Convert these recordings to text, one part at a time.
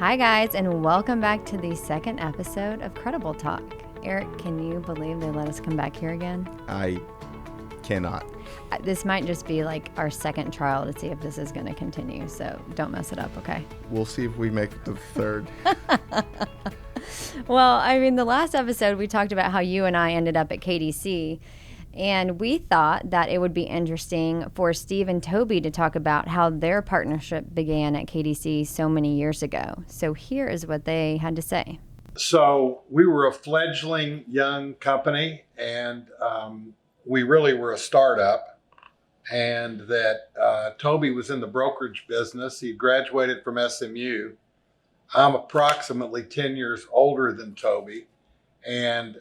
Hi guys, and welcome back to the second episode of Credible Talk. Eric, can you believe they let us come back here again? I cannot. This might just be like our second trial to see if this is going to continue, so don't mess it up, okay? We'll see if we make it to the third. Well, I mean, the last episode we talked about how you and I ended up at KDC, and we thought that it would be interesting for Steve and Toby to talk about how their partnership began at KDC so many years ago. So here is what they had to say. So we were a fledgling young company, and we really were a startup. And that Toby was in the brokerage business. He graduated from SMU. I'm approximately 10 years older than Toby. And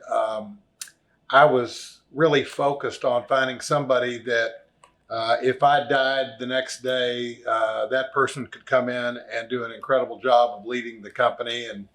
I was really focused on finding somebody that if I died the next day, that person could come in and do an incredible job of leading the company and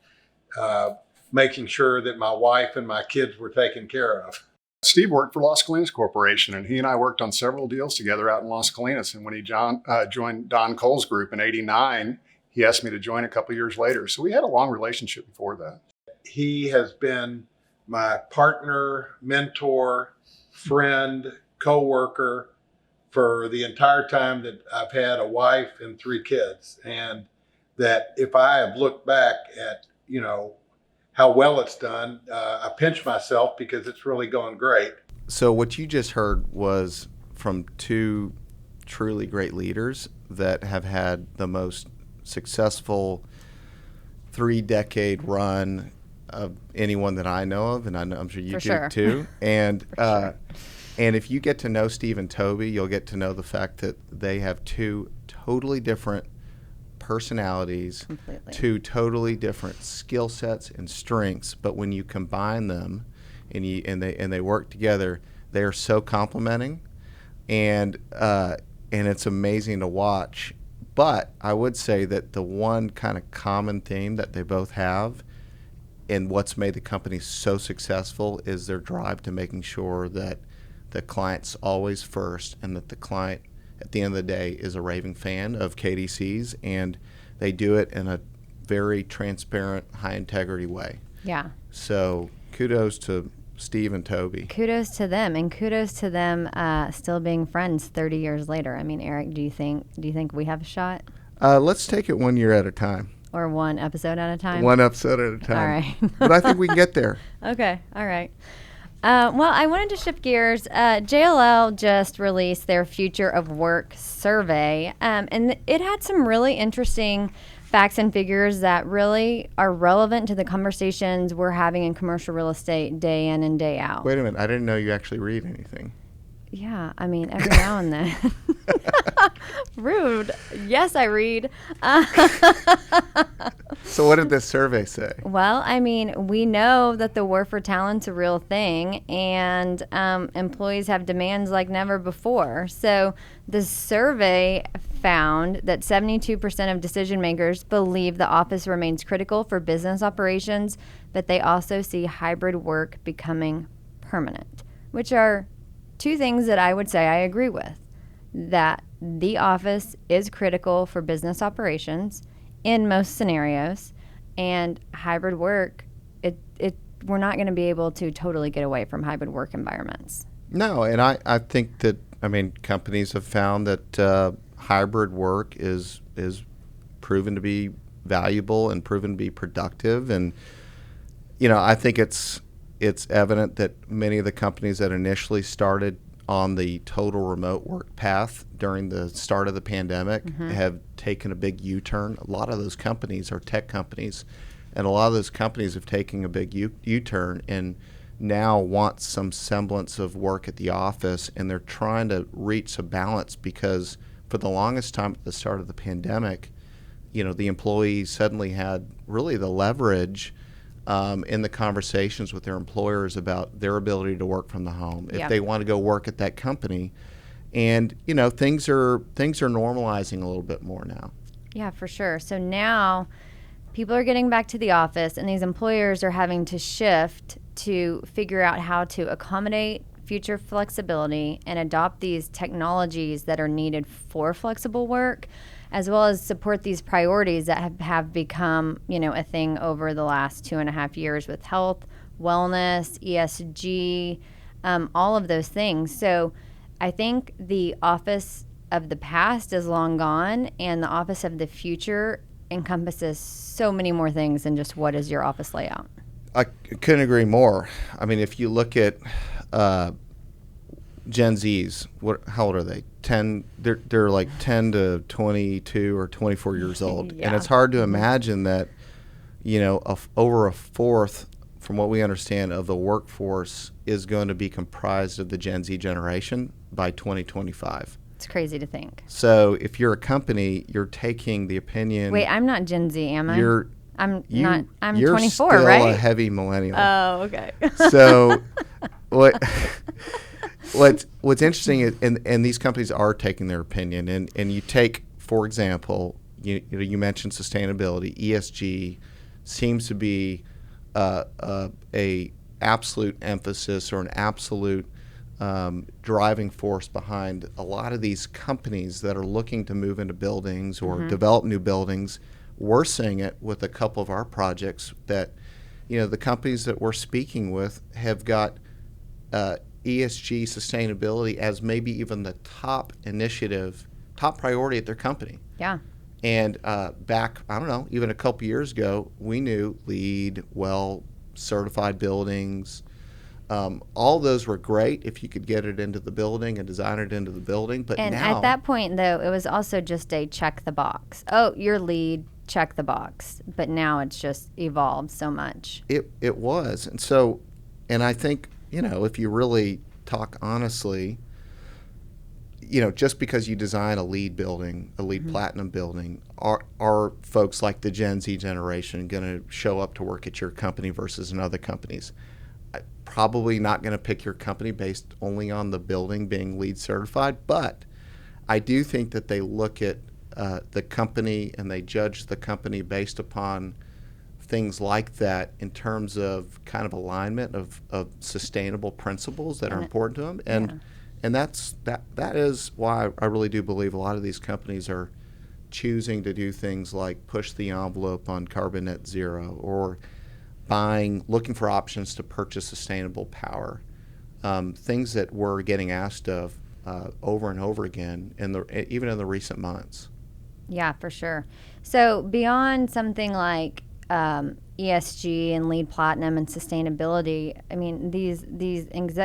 making sure that my wife and my kids were taken care of. Steve worked for Las Colinas Corporation, and he and I worked on several deals together out in Las Colinas. And when he joined Don Cole's group in '89, he asked me to join a couple of years later. So we had a long relationship before that. He has been my partner, mentor, friend, co-worker for the entire time that I've had a wife and 3 kids. And that if I have looked back at, how well it's done, I pinch myself because it's really going great. So what you just heard was from 2 truly great leaders that have had the most successful 3-decade run of anyone that I know of, and I'm sure you do too. And and if you get to know Steve and Toby, you'll get to know the fact that they have 2 totally different personalities, Completely. 2 totally different skill sets and strengths. But when you combine them and they work together, they are so complementing, and it's amazing to watch. But I would say that the one kind of common theme that they both have and what's made the company so successful is their drive to making sure that the client's always first, and that the client at the end of the day is a raving fan of KDC's, and they do it in a very transparent, high integrity way. Yeah. So kudos to Steve and Toby. Kudos to them, and kudos to them still being friends 30 years later. I mean, Eric, do you think we have a shot? Let's take it 1 year at a time. Or one episode at a time? One episode at a time. All right. But I think we can get there. Okay. All right. Well, I wanted to shift gears. JLL just released their Future of Work survey, and it had some really interesting facts and figures that really are relevant to the conversations we're having in commercial real estate day in and day out. Wait a minute. I didn't know you actually read anything. Yeah, I mean, every now and then. Rude. Yes, I read. So what did this survey say? Well, I mean, we know that the war for talent's a real thing, and employees have demands like never before. So the survey found that 72% of decision makers believe the office remains critical for business operations, but they also see hybrid work becoming permanent, which are 2 things that I would say I agree with. That the office is critical for business operations in most scenarios, and hybrid work, we're not going to be able to totally get away from hybrid work environments. No, and I think that, companies have found that hybrid work is proven to be valuable and proven to be productive. And, I think it's evident that many of the companies that initially started on the total remote work path during the start of the pandemic have taken a big U-turn. A lot of those companies are tech companies, and a lot of those companies have taken a big U-turn and now want some semblance of work at the office, and they're trying to reach a balance because for the longest time at the start of the pandemic, the employees suddenly had really the leverage in the conversations with their employers about their ability to work from the home if they want to go work at that company. And things are normalizing a little bit more now. Yeah, for sure. So now people are getting back to the office, and these employers are having to shift to figure out how to accommodate future flexibility and adopt these technologies that are needed for flexible work, as well as support these priorities that have become, a thing over the last 2.5 years with health, wellness, ESG, all of those things. So I think the office of the past is long gone, and the office of the future encompasses so many more things than just what is your office layout. I couldn't agree more. I mean, if you look at Gen Zs, how old are they? 10. They're like 10 to 22 or 24 years old, Yeah. and it's hard to imagine that, over a fourth, from what we understand, of the workforce is going to be comprised of the Gen Z generation by 2025. It's crazy to think. So if you're a company, you're taking the opinion. Wait, I'm not Gen Z, am I? I'm you're 24, still right? a heavy millennial. Oh, okay. So what's interesting is, and these companies are taking their opinion, and you take, for example, you mentioned sustainability. ESG seems to be a absolute emphasis or an absolute driving force behind a lot of these companies that are looking to move into buildings or develop new buildings. We're seeing it with a couple of our projects that, the companies that we're speaking with have got ESG sustainability as maybe even the top priority at their company. Yeah. And back, I don't know, even a couple years ago, we knew LEED, WELL certified buildings. All those were great if you could get it into the building and design it into the building. But And now, at that point, though, it was also just a check the box. Oh, you're LEED, check the box. But now it's just evolved so much. it was. And so, and I think, if you really talk honestly, just because you design a LEED building, a LEED Platinum building, are folks like the Gen Z generation going to show up to work at your company versus in other companies? Probably not going to pick your company based only on the building being LEED certified, but I do think that they look at the company and they judge the company based upon things like that in terms of kind of alignment of sustainable principles that are important to them. And that is why I really do believe a lot of these companies are choosing to do things like push the envelope on carbon net zero, or looking for options to purchase sustainable power, things that we're getting asked of over and over again, even in the recent months. Yeah, for sure. So beyond something like ESG and LEED Platinum and sustainability, I mean, these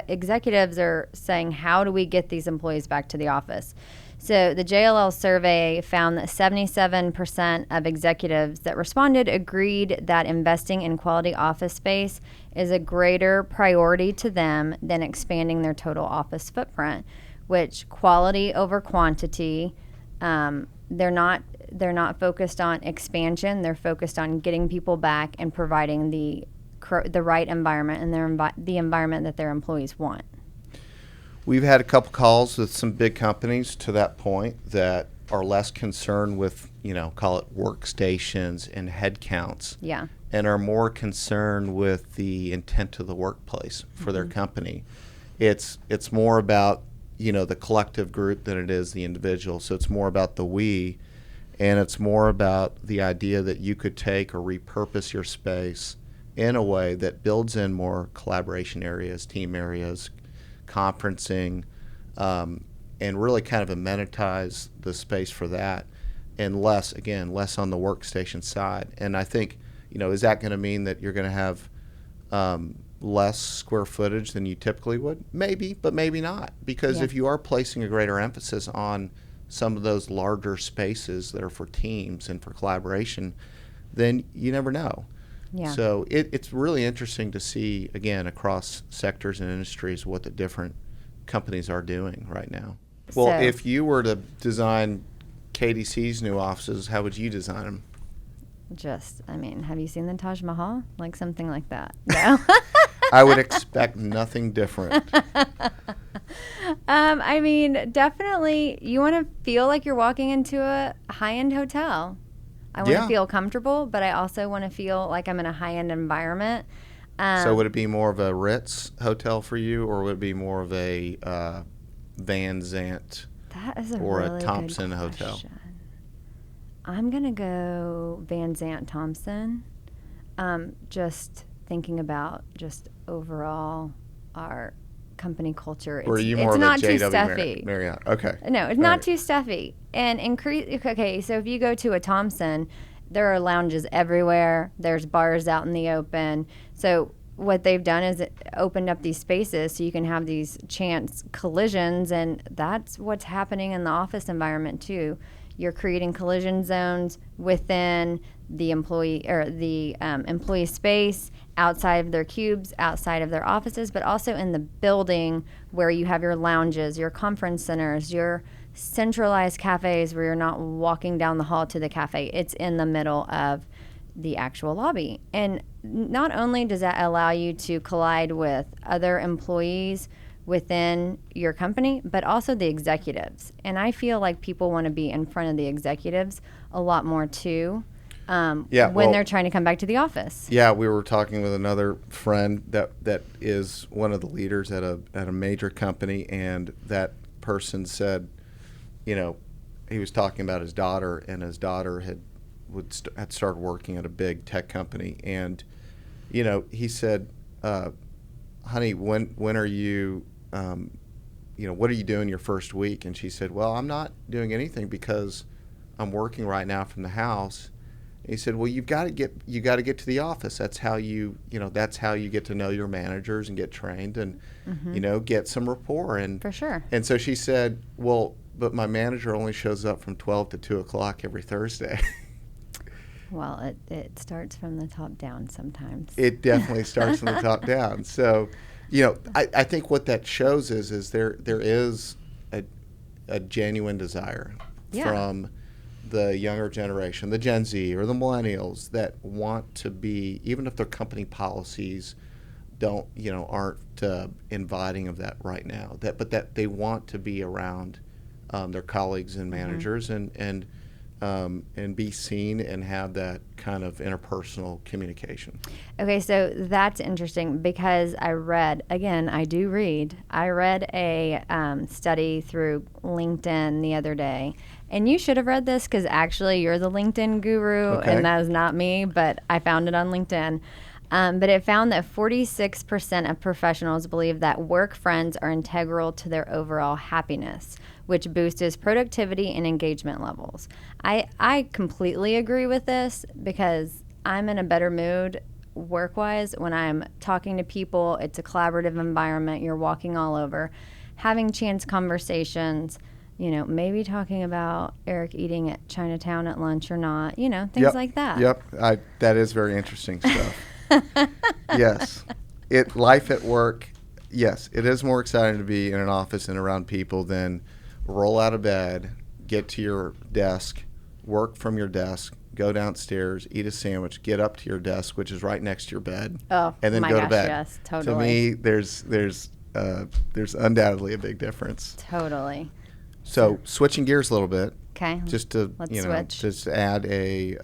executives are saying, how do we get these employees back to the office? So the JLL survey found that 77% of executives that responded agreed that investing in quality office space is a greater priority to them than expanding their total office footprint, which quality over quantity. They're not focused on expansion. They're focused on getting people back and providing the right environment and the environment that their employees want. We've had a couple calls with some big companies to that point that are less concerned with, call it workstations and headcounts. Yeah. And are more concerned with the intent of the workplace for their company. It's more about, the collective group than it is the individual. So it's more about the we, and it's more about the idea that you could take or repurpose your space in a way that builds in more collaboration areas, team areas, conferencing, and really kind of amenitize the space for that, and less on the workstation side. And I think, is that going to mean that you're going to have less square footage than you typically would? Maybe, but maybe not. Because if you are placing a greater emphasis on some of those larger spaces that are for teams and for collaboration, then you never know. Yeah. So it's really interesting to see, again, across sectors and industries, what the different companies are doing right now. Well, So- if you were to design KDC's new offices, how would you design them? Have you seen the Taj Mahal? Like something like that. No. I would expect nothing different. Definitely you want to feel like you're walking into a high-end hotel. I want to feel comfortable, but I also want to feel like I'm in a high-end environment. So would it be more of a Ritz hotel for you, or would it be more of a Van Zant That is a or really a Thompson good hotel? question. I'm gonna go Van Zant Thompson. Just thinking about just overall our company culture. Or are you more It's of not a too JW stuffy. Marriott? Okay. No, it's All not right. too stuffy. And increase. Okay, so if you go to a Thompson, there are lounges everywhere. There's bars out in the open. So what they've done is it opened up these spaces so you can have these chance collisions, and that's what's happening in the office environment too. You're creating collision zones within the employee or the employee space, outside of their cubes, outside of their offices, but also in the building where you have your lounges, your conference centers, your centralized cafes where you're not walking down the hall to the cafe. It's in the middle of the actual lobby. And not only does that allow you to collide with other employees within your company, but also the executives. And I feel like people want to be in front of the executives a lot more too. When they're trying to come back to the office. Yeah, we were talking with another friend that is one of the leaders at a major company, and that person said, he was talking about his daughter, and his daughter had started working at a big tech company, and he said, "Honey, when are you, what are you doing your first week?" And she said, "Well, I'm not doing anything because I'm working right now from the house." He said, "Well, you got to get to the office. That's how that's how you get to know your managers and get trained and get some rapport." And for sure. And so she said, "Well, but my manager only shows up from 12 to 2 o'clock every Thursday." Well, it starts from the top down sometimes. It definitely starts from the top down. So, I think what that shows is there is a genuine desire from the younger generation, the Gen Z or the millennials, that want to be, even if their company policies aren't inviting of that right now, but that they want to be around their colleagues and managers and be seen and have that kind of interpersonal communication. Okay, so that's interesting because I read a study through LinkedIn the other day. And you should have read this because actually you're the LinkedIn guru, and that is not me, but I found it on LinkedIn. But it found that 46% of professionals believe that work friends are integral to their overall happiness, which boosts productivity and engagement levels. I completely agree with this because I'm in a better mood work-wise when I'm talking to people. It's a collaborative environment. You're walking all over, having chance conversations, maybe talking about Eric eating at Chinatown at lunch or not, things like that. Yep, that is very interesting stuff. Yes. Life at work, yes, it is more exciting to be in an office and around people than roll out of bed, get to your desk, work from your desk, go downstairs, eat a sandwich, get up to your desk, which is right next to your bed, and then go to bed. Yes, totally. To me, there's undoubtedly a big difference. Totally. So switching gears a little bit. Okay. Just to switch. just to add a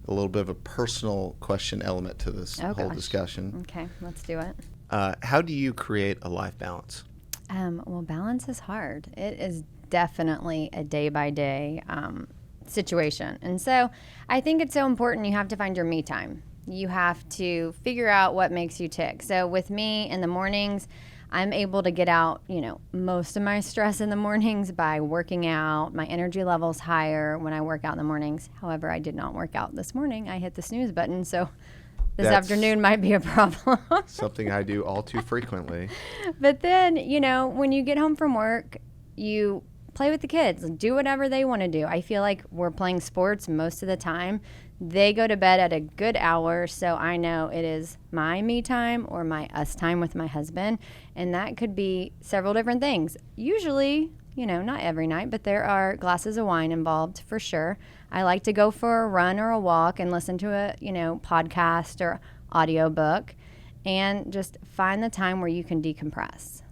little bit of a personal question element to this whole discussion. Okay, let's do it. How do you create a life balance? Well, balance is hard. It is definitely a day-by-day situation. And so I think it's so important you have to find your me time. You have to figure out what makes you tick. So with me in the mornings, I'm able to get out, most of my stress in the mornings by working out. My energy level's higher when I work out in the mornings. However, I did not work out this morning. I hit the snooze button, so this afternoon might be a problem. Something I do all too frequently. But then, when you get home from work, you play with the kids, do whatever they want to do. I feel like we're playing sports most of the time. They go to bed at a good hour, so I know it is my me time or my us time with my husband, and that could be several different things. Usually, not every night, but there are glasses of wine involved for sure. I like to go for a run or a walk and listen to a, podcast or audiobook and just find the time where you can decompress.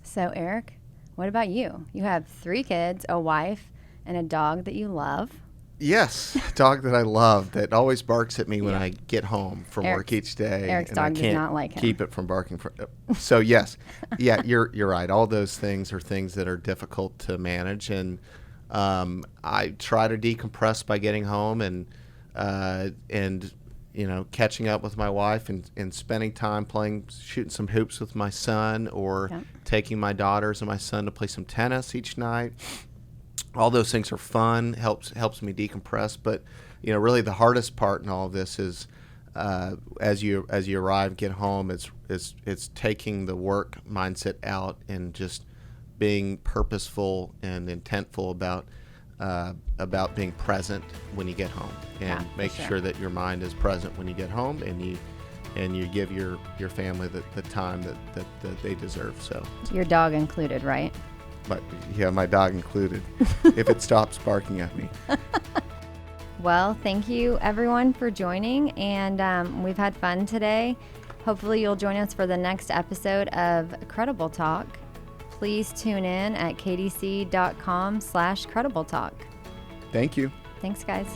So, Eric, what about you? You have 3 kids, a wife, and a dog that you love. Yes, a dog that I love that always barks at me when Yeah. I get home from Eric's- work each day. Eric's and I dog does can't not like him. keep it from barking. So yes, yeah, you're right. All those things are things that are difficult to manage, and I try to decompress by getting home and catching up with my wife and spending time shooting some hoops with my son, or Yeah. taking my daughters and my son to play some tennis each night. All those things are fun, helps me decompress. But really the hardest part in all of this is as you arrive, get home, it's taking the work mindset out and just being purposeful and intentful about being present when you get home, and Yeah, for make sure. sure that your mind is present when you get home, and you give your family the time that they deserve. So, Your dog included, right? my dog included, if it stops barking at me. Well, thank you everyone for joining, and we've had fun today. Hopefully you'll join us for the next episode of Credible Talk. Please tune in at kdc.com/Credible Talk. Thank you. Thanks, guys.